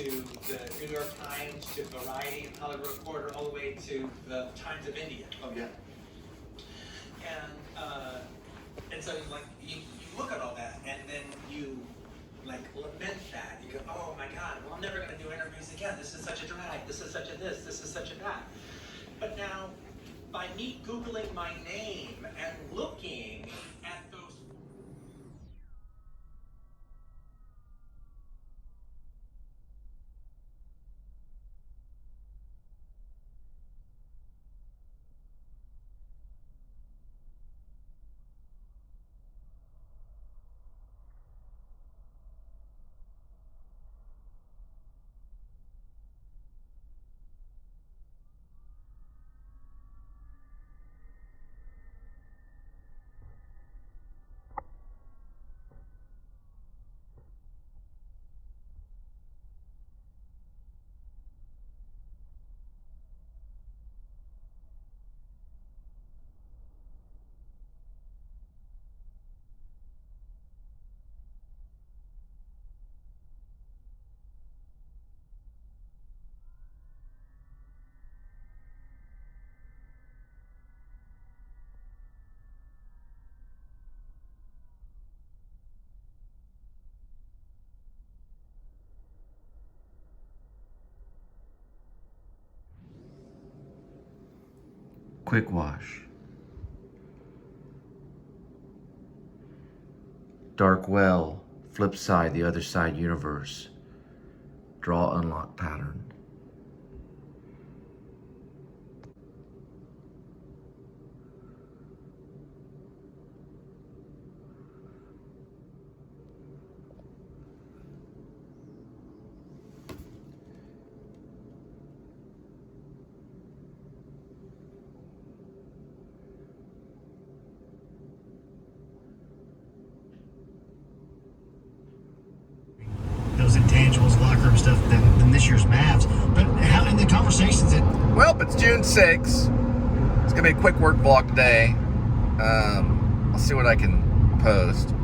to the New York Times, to Variety and Hollywood Reporter, all the way to the Times of India. Oh yeah. And so like you look at all that, and then you like lament that. You go, oh my God, well, I'm never going to do interviews again. This is such a drag. This is such a this. This is such a that. But now, by me Googling my name and looking at those. Quick wash. Dark well, Flipside, the other side universe. Draw unlock pattern. Those intangibles, locker room stuff than this year's Mavs. But how in the conversations that... Well, it's June 6th. It's gonna be a quick work vlog today. I'll see what I can post.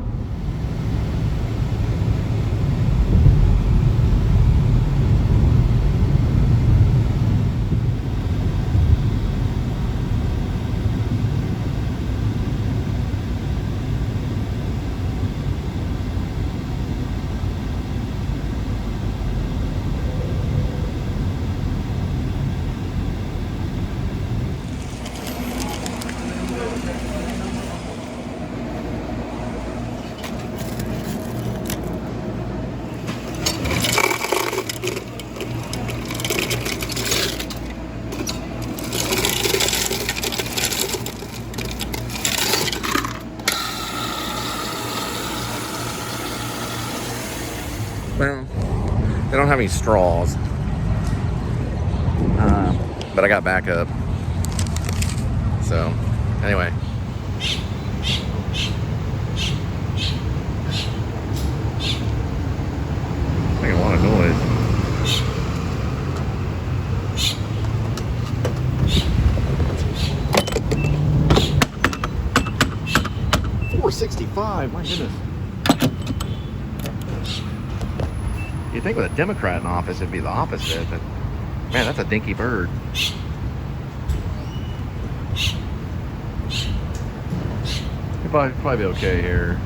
Well, they don't have any straws, but I got backup. So, anyway. Making a lot of noise. $4.65, my goodness. You'd think with a Democrat in office it'd be the opposite, but man, that's a dinky bird. It'll probably be okay here.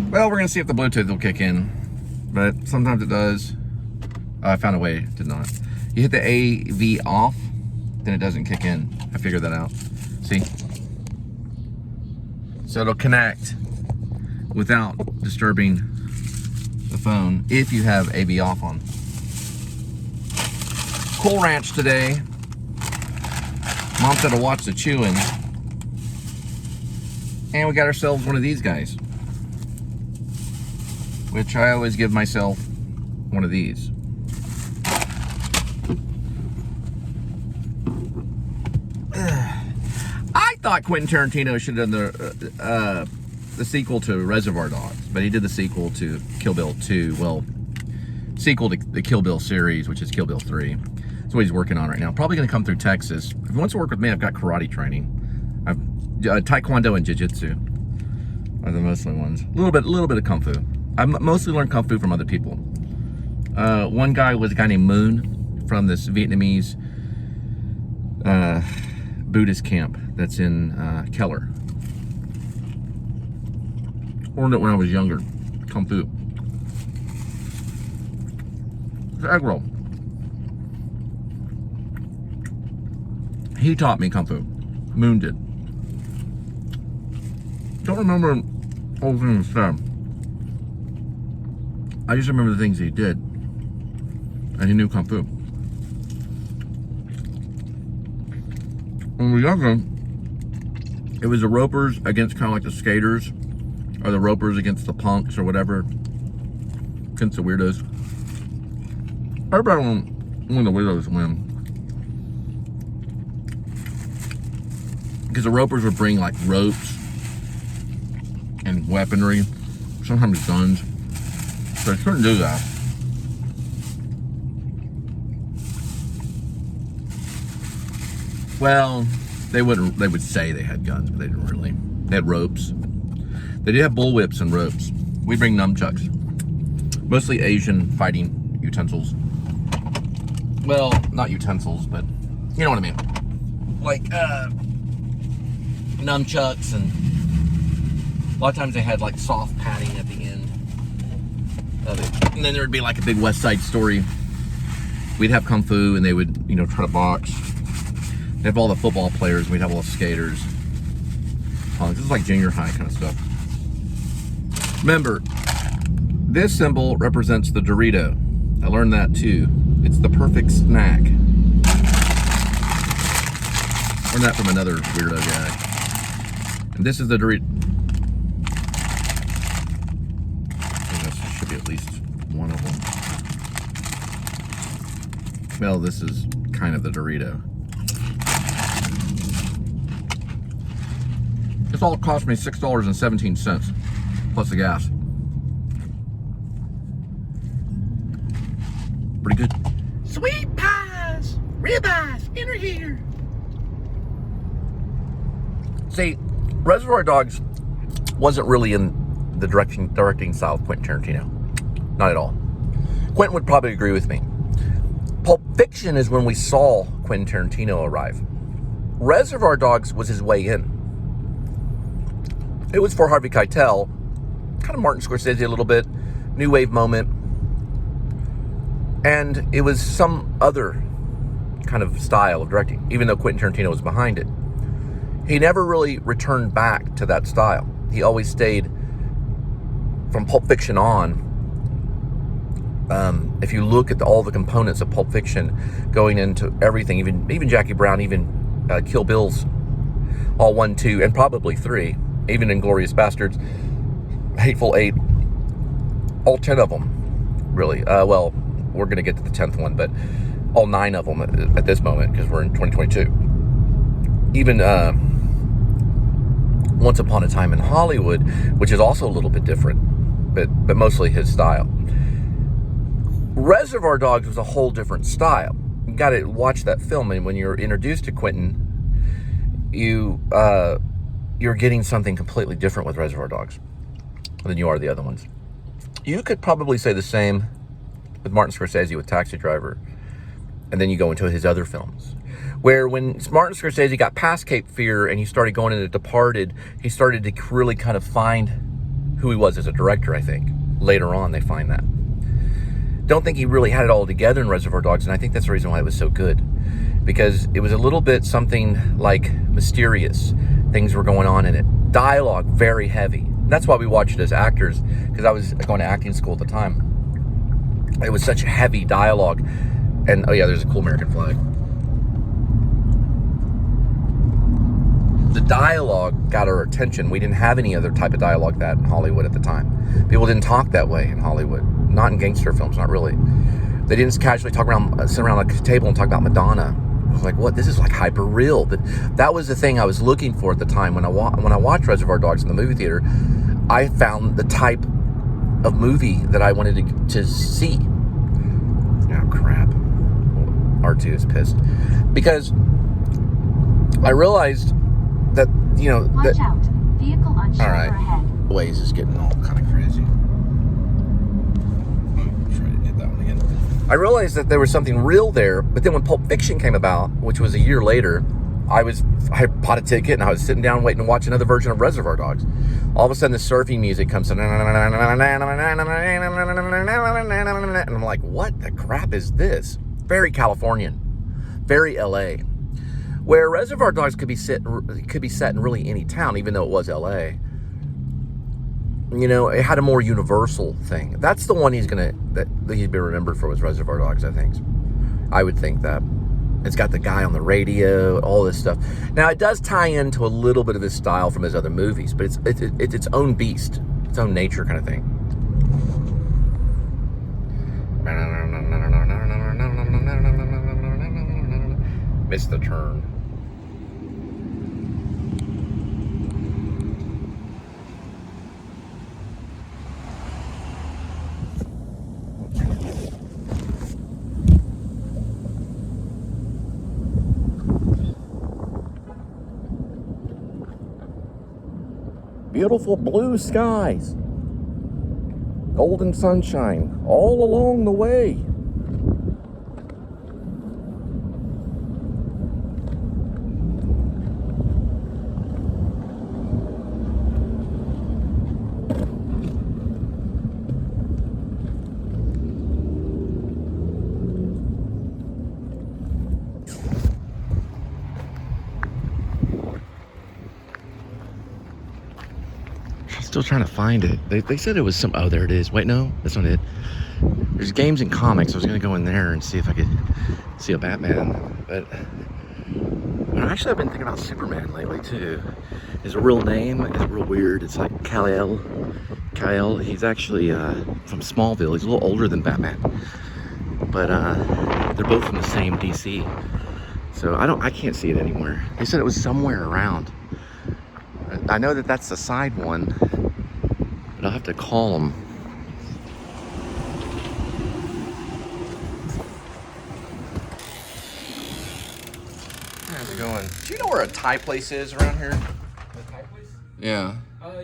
Well, we're gonna see if the Bluetooth will kick in, but sometimes it does. I found a way it did not. You hit the AV off, then it doesn't kick in. I figured that out. See? So it'll connect without disturbing the phone if you have AV off on. Cool Ranch today. Mom said to watch the chewing. And we got ourselves one of these guys, which I always give myself one of these. I thought Quentin Tarantino should have done the sequel to Reservoir Dogs, but he did the sequel to Kill Bill 2. Well, sequel to the Kill Bill series, which is Kill Bill 3. That's what he's working on right now. Probably going to come through Texas. If he wants to work with me, I've got karate training. I've Taekwondo and Jiu-Jitsu. are the mostly ones. A little bit of kung fu. I mostly learned kung fu from other people. One guy was a guy named Moon from this Vietnamese Buddhist camp that's in Keller. Learned it when I was younger. Kung fu. It's egg roll. He taught me kung fu. Moon did. Don't remember all the things he said. I just remember the things he did. And he knew kung fu. When we were younger, it was the ropers against kind of like the skaters, or the ropers against the punks or whatever, against the weirdos. Everybody wanted the weirdos to win. Because the ropers would bring like ropes and weaponry, sometimes guns. So they couldn't do that. Well, they would say they had guns, but they didn't really. They had ropes. They did have bullwhips and ropes. We bring nunchucks. Mostly Asian fighting utensils. Well, not utensils, but you know what I mean. Like, nunchucks, and a lot of times they had like soft padding at the end of it. And then there would be like a big West Side Story. We'd have kung fu, and they would, you know, try to box. They'd have all the football players, and we'd have all the skaters. This is like junior high kind of stuff. Remember, this symbol represents the Dorito. I learned that too. It's the perfect snack. Learned that from another weirdo guy. And this is the Dorito. I think there should be at least one of them. Well, this is kind of the Dorito. This all cost me $6.17 plus the gas. Pretty good. Sweet pies, ribeyes, enter here. See, Reservoir Dogs wasn't really in the directing style of Quentin Tarantino. Not at all. Quentin would probably agree with me. Pulp Fiction is when we saw Quentin Tarantino arrive. Reservoir Dogs was his way in. It was for Harvey Keitel, kind of Martin Scorsese a little bit, new wave moment, and it was some other kind of style of directing, even though Quentin Tarantino was behind it. He never really returned back to that style. He always stayed from Pulp Fiction on. If you look at all the components of Pulp Fiction going into everything, even Jackie Brown, even Kill Bill's all 1, 2, and probably 3, even Inglourious Bastards, Hateful Eight, all 10 of them, really. Well, we're going to get to the 10th one, but all 9 of them at this moment, because we're in 2022. Even Once Upon a Time in Hollywood, which is also a little bit different, but mostly his style. Reservoir Dogs was a whole different style. You got to watch that film, and when you're introduced to Quentin, you're getting something completely different with Reservoir Dogs than you are the other ones. You could probably say the same with Martin Scorsese with Taxi Driver, and then you go into his other films, where when Martin Scorsese got past Cape Fear and he started going into Departed, he started to really kind of find who he was as a director, I think. Later on, they find that. Don't think he really had it all together in Reservoir Dogs, and I think that's the reason why it was so good. Because it was a little bit something like mysterious. Things were going on in it. Dialogue, very heavy. That's why we watched it as actors, because I was going to acting school at the time. It was such heavy dialogue. And, oh yeah, there's a cool American flag. The dialogue got our attention. We didn't have any other type of dialogue that in Hollywood at the time. People didn't talk that way in Hollywood. Not in gangster films, not really. They didn't casually sit around a table and talk about Madonna. I was like, what? This is like hyper real. But that was the thing I was looking for at the time. When I watched Reservoir Dogs in the movie theater, I found the type of movie that I wanted to see. Oh, crap. R2 is pissed. Because I realized that, Watch out. Vehicle on shoulder All right. ahead. Waze is getting all kind of crazy. Try to hit that one again. I realized that there was something real there, but then when Pulp Fiction came about, which was a year later, I bought a ticket and I was sitting down waiting to watch another version of Reservoir Dogs. All of a sudden the surfing music comes in, and I'm like, what the crap is this? Very Californian, very LA. Where Reservoir Dogs could be set in really any town, even though it was LA. You know, it had a more universal thing. That's the one he'd be remembered for, was Reservoir Dogs, I think. I would think that. It's got the guy on the radio, all this stuff. Now, it does tie into a little bit of his style from his other movies, but it's its own beast, its own nature kind of thing. Missed the turn. Beautiful blue skies, golden sunshine all along the way. Still trying to find it. They said it was some. Oh, there it is. Wait, no, that's not it. There's games and comics. I was gonna go in there and see if I could see a Batman, but actually I've been thinking about Superman lately too. His real name is real weird. It's like Kal-El. Kal-El. He's actually from Smallville. He's a little older than Batman, but they're both from the same DC. So I can't see it anywhere. They said it was somewhere around. I know that that's the side one, but I'll have to call them. How's it going? Do you know where a Thai place is around here? The Thai place? Yeah.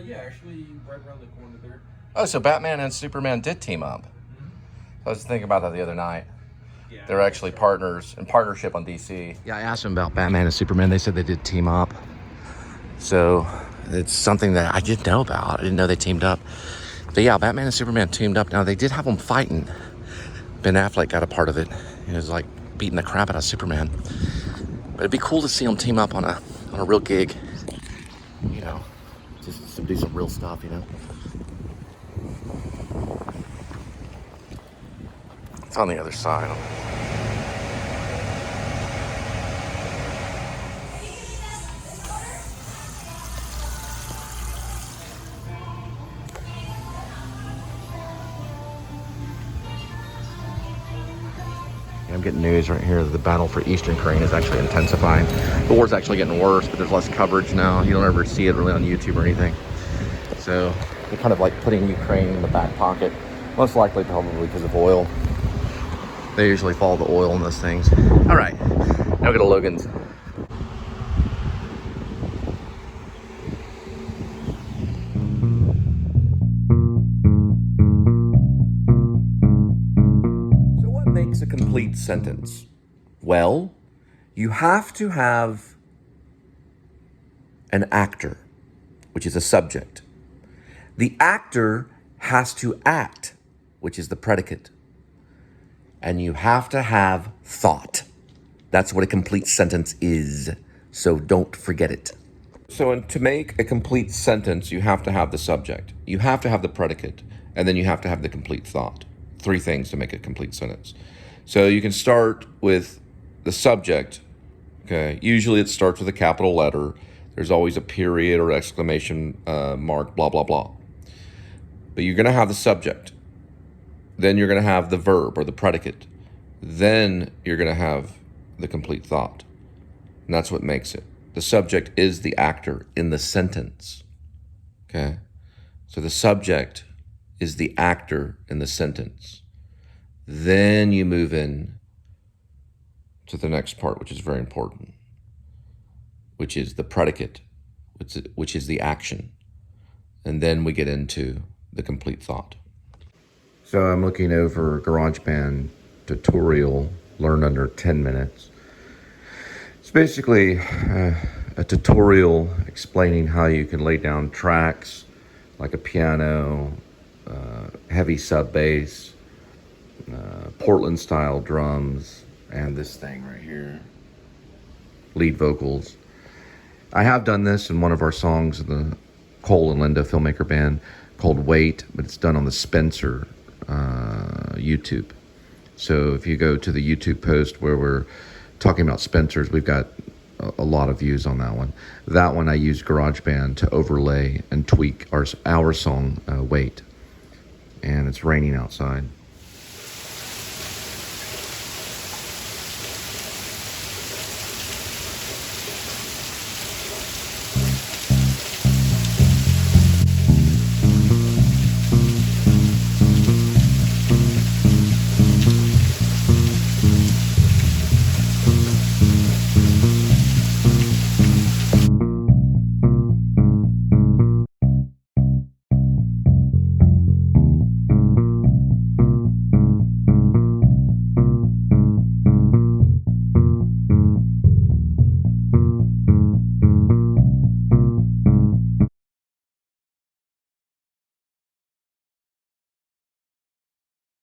Yeah, actually right around the corner there. Oh, so Batman and Superman did team up. Mm-hmm. I was thinking about that the other night. Yeah, they're actually partners in partnership on DC. Yeah, I asked them about Batman and Superman. They said they did team up. So it's something that I didn't know about. I didn't know they teamed up. But yeah, Batman and Superman teamed up. Now, they did have them fighting. Ben Affleck got a part of it. He was like beating the crap out of Superman. But it'd be cool to see them team up on a real gig. You know, just to do some real stuff, you know. It's on the other side. I'm getting news right here that the battle for Eastern Ukraine is actually intensifying. The war's actually getting worse, but there's less coverage now. You don't ever see it really on YouTube or anything. So they're kind of like putting Ukraine in the back pocket. Most likely probably because of oil. They usually follow the oil in those things. All right, now go to Logan's. So what makes a complete sentence? Well, you have to have an actor, which is a subject. The actor has to act, which is the predicate. And you have to have thought. That's what a complete sentence is. So don't forget it. So to make a complete sentence, you have to have the subject. You have to have the predicate. And then you have to have the complete thought. 3 things to make a complete sentence. So you can start with the subject. Okay. Usually it starts with a capital letter. There's always a period or exclamation mark, blah, blah, blah. But you're going to have the subject. Then you're going to have the verb or the predicate. Then you're going to have the complete thought. And that's what makes it. The subject is the actor in the sentence. Okay? So the subject is the actor in the sentence. Then you move in to the next part, which is very important, which is the predicate, which is the action. And then we get into the complete thought. So I'm looking over GarageBand tutorial, learn under 10 minutes. It's basically a tutorial explaining how you can lay down tracks like a piano, heavy sub bass, Portland style drums, and this thing right here, lead vocals. I have done this in one of our songs in the Cole and Linda Filmmakerband called Wait, but it's done on the Spencer YouTube. So if you go to the YouTube post where we're talking about Spencer's, we've got a lot of views on that one. That one I used GarageBand to overlay and tweak our song Wait. And it's raining outside.